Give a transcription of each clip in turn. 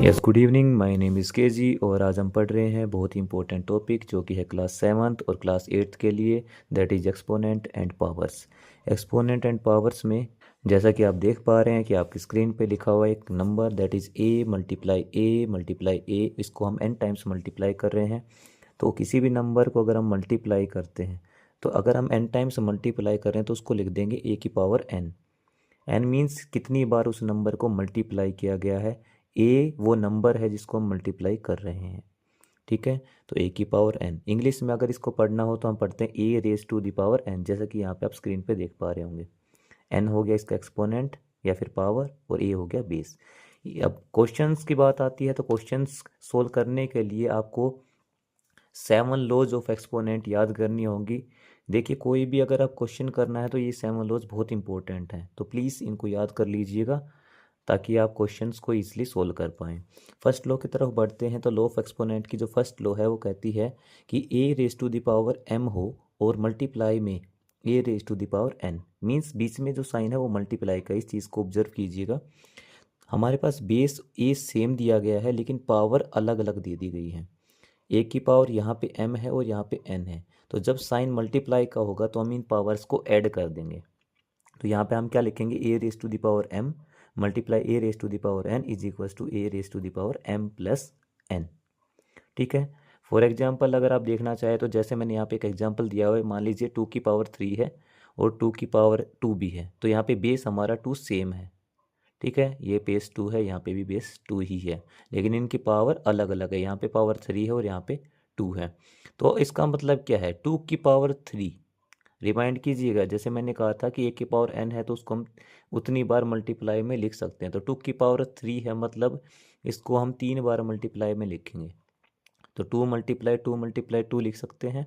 Yes, good evening. My name is KG और आज हम पढ़ रहे हैं बहुत ही इंपॉर्टेंट टॉपिक जो कि है क्लास 7th और क्लास 8th के लिए, that is exponent and powers. Exponent and powers में जैसा कि आप देख पा रहे हैं कि आपकी स्क्रीन पे लिखा हुआ है एक number, that is a multiply a. इसको हम n टाइम्स मल्टीप्लाई कर रहे हैं। तो किसी भी नंबर को अगर हम मल्टीप्लाई करते हैं, तो अगर हम n टाइम्स मल्टीप्लाई कर रहे हैं तो उसको लिख देंगे a की पावर n। एन मीन्स कितनी बार उस नंबर को मल्टीप्लाई किया गया है। ए वो नंबर है जिसको हम मल्टीप्लाई कर रहे हैं, ठीक है। तो ए की पावर एन, इंग्लिश में अगर इसको पढ़ना हो तो हम पढ़ते हैं a raise to the power n, जैसा कि यहाँ पे आप स्क्रीन पे देख पा रहे होंगे। एन हो गया इसका एक्सपोनेंट या फिर पावर, और ए हो गया बेस। अब क्वेश्चंस की बात आती है तो क्वेश्चंस सोल्व करने के लिए आपको 7 लॉज ऑफ एक्सपोनेंट याद करनी होगी। देखिए, कोई भी अगर आप क्वेश्चन करना है तो ये 7 लॉज बहुत इंपॉर्टेंट हैं, तो प्लीज़ इनको याद कर लीजिएगा ताकि आप क्वेश्चंस को ईजिली सोल्व कर पाएँ। फर्स्ट लॉ की तरफ बढ़ते हैं तो लॉ ऑफ एक्सपोनेंट की जो फर्स्ट लॉ है वो कहती है कि a raise to the power m हो और मल्टीप्लाई में a raise to the power n, means बीच में जो साइन है वो मल्टीप्लाई का। इस चीज़ को ऑब्जर्व कीजिएगा। हमारे पास बेस ए सेम दिया गया है लेकिन पावर अलग अलग दे दी गई है। ए की पावर यहाँ पे m है और यहाँ पे n है, तो जब साइन मल्टीप्लाई का होगा तो हम इन पावर्स को ऐड कर देंगे। तो यहाँ पे हम क्या लिखेंगे, a raise to the power m multiply a raise to the power n is equals to a raise to the power m plus n, ठीक है। फॉर एग्जाम्पल अगर आप देखना चाहें तो जैसे मैंने यहाँ पे एक एग्जाम्पल दिया हुआ है, मान लीजिए 2 की पावर 3 है और 2 की पावर 2 भी है, तो यहाँ पे बेस हमारा 2 सेम है, ठीक है। ये बेस 2 है, यहाँ पे भी बेस 2 ही है, लेकिन इनकी पावर अलग अलग है। यहाँ पे पावर 3 है और यहाँ पे 2 है। तो इसका मतलब क्या है, 2 की पावर 3, रिमाइंड कीजिएगा जैसे मैंने कहा था कि 1 की पावर n है तो उसको हम उतनी बार मल्टीप्लाई में लिख सकते हैं। तो 2 की पावर 3 है, मतलब इसको हम 3 बार मल्टीप्लाई में लिखेंगे। तो 2 लिख सकते हैं।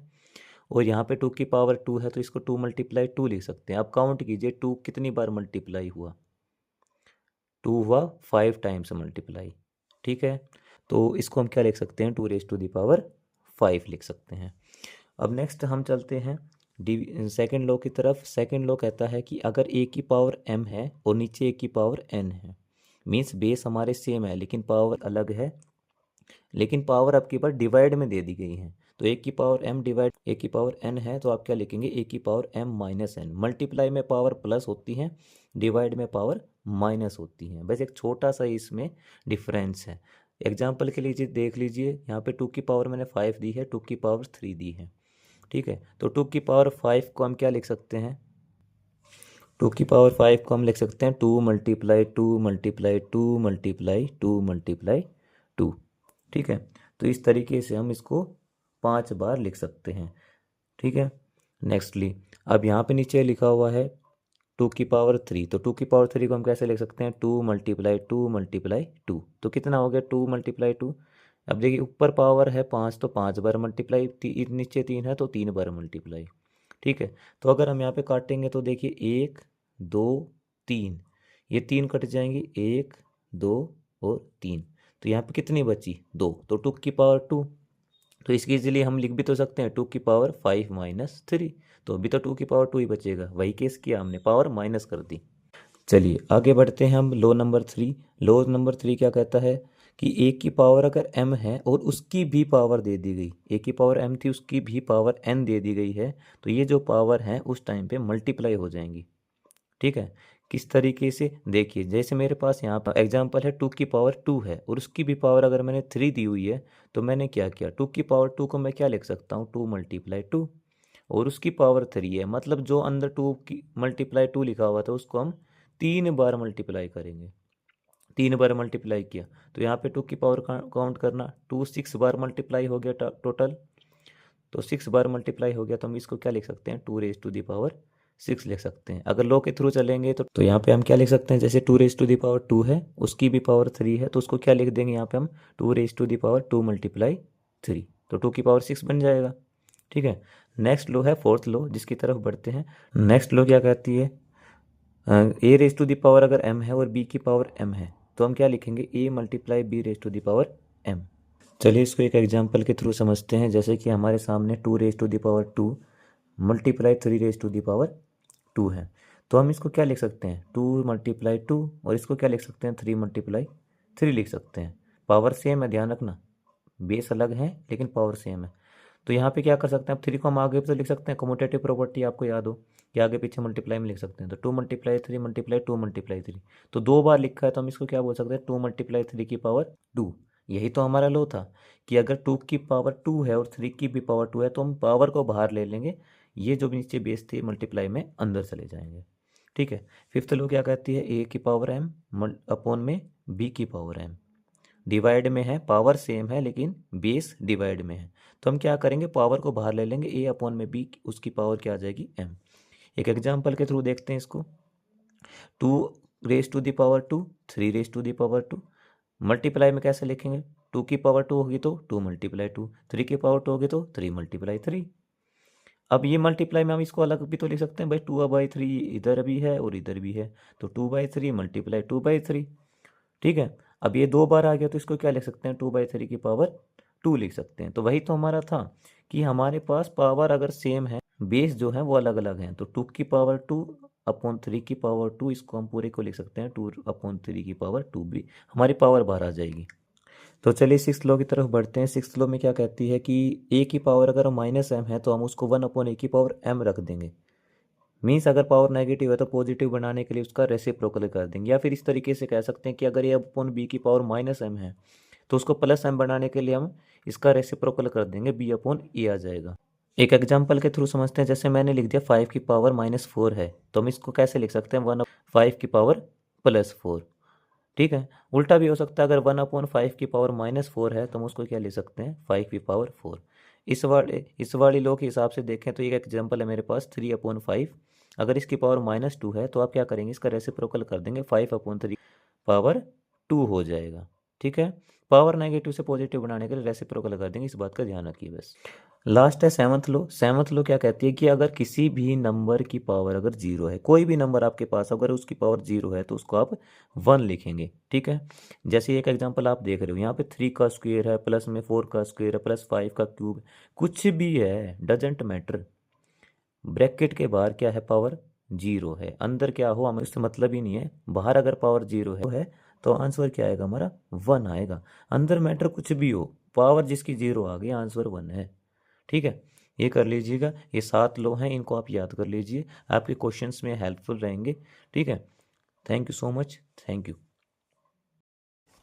और यहाँ पे 2 की पावर 2 है तो इसको 2 लिख सकते हैं। अब काउंट कीजिए 2 कितनी बार मल्टीप्लाई हुआ, 2 हुआ 5 टाइम्स मल्टीप्लाई, ठीक है। तो इसको हम क्या लिख सकते हैं, 2 रेज टू द पावर 5 लिख सकते हैं। अब नेक्स्ट हम चलते हैं सेकेंड लॉ की तरफ। सेकेंड लॉ कहता है कि अगर ए की पावर m है और नीचे ए की पावर n है, मीन्स बेस हमारे सेम है लेकिन पावर अलग है, लेकिन पावर आपके पास डिवाइड में दे दी गई है। तो ए की पावर m डिवाइड ए की पावर n है तो आप क्या लिखेंगे, ए की power m minus n. Multiply में पावर प्लस होती है, डिवाइड में पावर माइनस होती है, बस एक छोटा सा इसमें डिफरेंस है। एग्जाम्पल के लिए देख लीजिए, यहाँ पे 2 की पावर मैंने 5 दी है, 2 की पावर 3 दी है, ठीक है। तो 2 की पावर 5 को हम क्या लिख सकते हैं, 2 की पावर 5 को हम लिख सकते हैं 2 मल्टीप्लाई 2 मल्टीप्लाई 2 मल्टीप्लाई 2 मल्टीप्लाई 2, ठीक है। तो इस तरीके से हम इसको 5 बार लिख सकते हैं, ठीक है। नेक्स्टली अब यहाँ पे नीचे लिखा हुआ है 2 की पावर 3, तो 2 की पावर 3 को हम कैसे लिख सकते हैं, 2 मल्टीप्लाई 2 मल्टीप्लाई 2। तो कितना हो गया, 2 मल्टीप्लाई 2। अब देखिए ऊपर पावर है 5 तो 5 बार मल्टीप्लाई, नीचे 3 है तो 3 बार मल्टीप्लाई, ठीक है। तो अगर हम यहाँ पे काटेंगे तो देखिए 1 2 3, ये 3 कट जाएंगी, 1 2 और 3, तो यहाँ पे कितनी बची, 2। तो 2 की पावर 2, तो इसकी इजीली हम लिख भी तो सकते हैं 2 की पावर 5 माइनस 3, तो अभी तो 2 की पावर 2 ही बचेगा, वही केस किया हमने, पावर माइनस कर दी। चलिए आगे बढ़ते हैं हम लॉ नंबर 3। लॉ नंबर 3 क्या कहता है कि ए की पावर अगर m है और उसकी भी पावर दे दी गई, ए की पावर m थी उसकी भी पावर n दे दी गई है, तो ये जो पावर है उस टाइम पे मल्टीप्लाई हो जाएंगी, ठीक है। किस तरीके से, देखिए जैसे मेरे पास यहाँ पर एग्जांपल है 2 की पावर 2 है और उसकी भी पावर अगर मैंने 3 दी हुई है, तो मैंने क्या किया, 2 की पावर 2 को मैं क्या लिख सकता हूँ, 2 मल्टीप्लाई 2, और उसकी पावर 3 है, मतलब जो अंदर 2 की मल्टीप्लाई 2 लिखा हुआ था उसको हम 3 बार मल्टीप्लाई करेंगे। 3 बार मल्टीप्लाई किया तो यहाँ पे 2 की पावर काउंट करना, 2 6 बार मल्टीप्लाई हो गया टोटल, तो 6 बार मल्टीप्लाई हो गया, तो हम इसको क्या लिख सकते हैं, 2 रेज टू दी पावर 6 लिख सकते हैं। अगर लॉ के थ्रू चलेंगे तो यहाँ पे हम क्या लिख सकते हैं, जैसे 2 रेज टू दी पावर 2 है, उसकी भी पावर 3 है, तो उसको क्या लिख देंगे यहाँ पे हम, 2 raise to the power 2 multiply 3, तो 2 की पावर 6 बन जाएगा, ठीक है। नेक्स्ट लॉ है फोर्थ लॉ, जिसकी तरफ बढ़ते हैं। नेक्स्ट लॉ क्या कहती है, ए रेज टू दी पावर अगर m है और b की पावर m है, तो हम क्या लिखेंगे, a multiply b raise to the power m। चलिए इसको एक एग्जांपल के थ्रू समझते हैं। जैसे कि हमारे सामने 2 raise to the power 2 multiply 3 raise to the power 2 है, तो हम इसको क्या लिख सकते हैं, 2 मल्टीप्लाई 2, और इसको क्या लिख सकते हैं, 3 मल्टीप्लाई 3 लिख सकते हैं। पावर सेम है, ध्यान रखना, बेस अलग है लेकिन पावर सेम है। तो यहाँ पे क्या कर सकते हैं, अब 3 को हम आगे तो लिख सकते हैं, कम्यूटेटिव प्रॉपर्टी आपको याद हो कि आगे पीछे मल्टीप्लाई में लिख सकते हैं। तो 2 × 3 × 2 × 3, तो 2 बार लिखा है तो हम इसको क्या बोल सकते हैं, 2 × 3 की पावर 2। यही तो हमारा लो था कि अगर 2 की पावर 2 है और 3 की भी पावर 2 है तो हम पावर को बाहर ले लेंगे, ये जो भी नीचे बेस थी मल्टीप्लाई में अंदर चले जाएंगे। ठीक है। फिफ्थ लो क्या कहती है, a की पावर m अपॉन में b की पावर m। डिवाइड में है, पावर सेम है लेकिन बेस डिवाइड में है, तो हम क्या करेंगे, पावर को बाहर ले लेंगे, a अपॉन में b, उसकी पावर क्या आ जाएगी m। एक एग्जाम्पल के थ्रू देखते हैं इसको। 2 raised to the power 2, 3 raised to the power 2। Multiply में कैसे लिखेंगे, 2 की पावर 2 होगी तो 2 × 2, 3 की पावर 2 होगी तो 3 × 3। अब ये मल्टीप्लाई में हम इसको अलग भी तो लिख सकते हैं भाई, 2/3 इधर भी है और इधर भी है, तो 2/3 × 2/3। ठीक है। अब ये 2 बार आ गया तो इसको क्या लिख सकते हैं, 2/3 की पावर 2 लिख सकते हैं। तो वही तो हमारा था कि हमारे पास पावर अगर सेम है, बेस जो है वो अलग अलग हैं, तो 2 की पावर 2 अपॉन 3 की पावर 2, इसको हम पूरे को लिख सकते हैं 2/3 की पावर 2 भी, हमारी पावर बाहर आ जाएगी। तो चलिए 6th लॉ की तरफ बढ़ते हैं। 6th लॉ में क्या कहती है कि a की पावर अगर -m है तो हम उसको 1/a की पावर m रख देंगे। मीन्स अगर पावर नेगेटिव है तो पॉजिटिव बनाने के लिए उसका रेसिप्रोकल कर देंगे, या फिर इस तरीके से कह सकते हैं कि अगर a/b की पावर -m है तो उसको +m बनाने के लिए हम इसका रेसिप्रोकल कर देंगे, b/a आ जाएगा। एक एग्जाम्पल के थ्रू समझते हैं। जैसे मैंने लिख दिया 5 की पावर -4 है, तो हम इसको कैसे लिख सकते हैं, 1/5 की पावर +4। ठीक है। उल्टा भी हो सकता है, अगर 1/5 की पावर -4 है तो हम उसको क्या ले सकते हैं, 5 की पावर 4। इस वाली लो के हिसाब से देखें तो एक एग्जाम्पल है मेरे पास 3/5। अगर इसकी पावर -2 है तो आप क्या करेंगे, इसका रेसिप्रोकल कर देंगे, 5/3 पावर 2 हो जाएगा। ठीक है। पावर नेगेटिव से पॉजिटिव बनाने के लिए रेसिप्रोकल कर देंगे, इस बात का ध्यान रखिए बस। लास्ट है 7th लो। 7th लो क्या कहती है कि अगर किसी भी नंबर की पावर अगर 0 है, कोई भी नंबर आपके पास अगर उसकी पावर 0 है तो उसको आप 1 लिखेंगे। ठीक है। जैसे एक एग्जांपल आप देख रहे हो, यहाँ पे 3 का स्क्वायर है, प्लस में 4 का स्क्वायर है, +5 का क्यूब, कुछ भी है, डजेंट मैटर, ब्रैकेट के बाहर क्या है, पावर 0 है, अंदर क्या हो हमें उससे मतलब ही नहीं है। बाहर अगर पावर 0 है तो आंसर क्या आएगा हमारा, 1 आएगा। अंदर मैटर कुछ भी हो, पावर जिसकी 0 आ गई, आंसर 1 है। ठीक है। ये कर लीजिएगा, ये 7 लो हैं, इनको आप याद कर लीजिए, आपके क्वेश्चंस में हेल्पफुल रहेंगे। ठीक है। Thank you so much, thank you.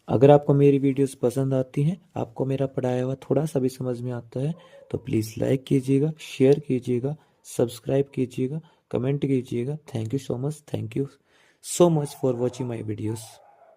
अगर आपको मेरी वीडियोस पसंद आती हैं, आपको मेरा पढ़ाया हुआ थोड़ा सा भी समझ में आता है, तो प्लीज़ लाइक कीजिएगा, शेयर कीजिएगा, सब्सक्राइब कीजिएगा, कमेंट कीजिएगा। Thank you so much, thank you so much for watching my videos.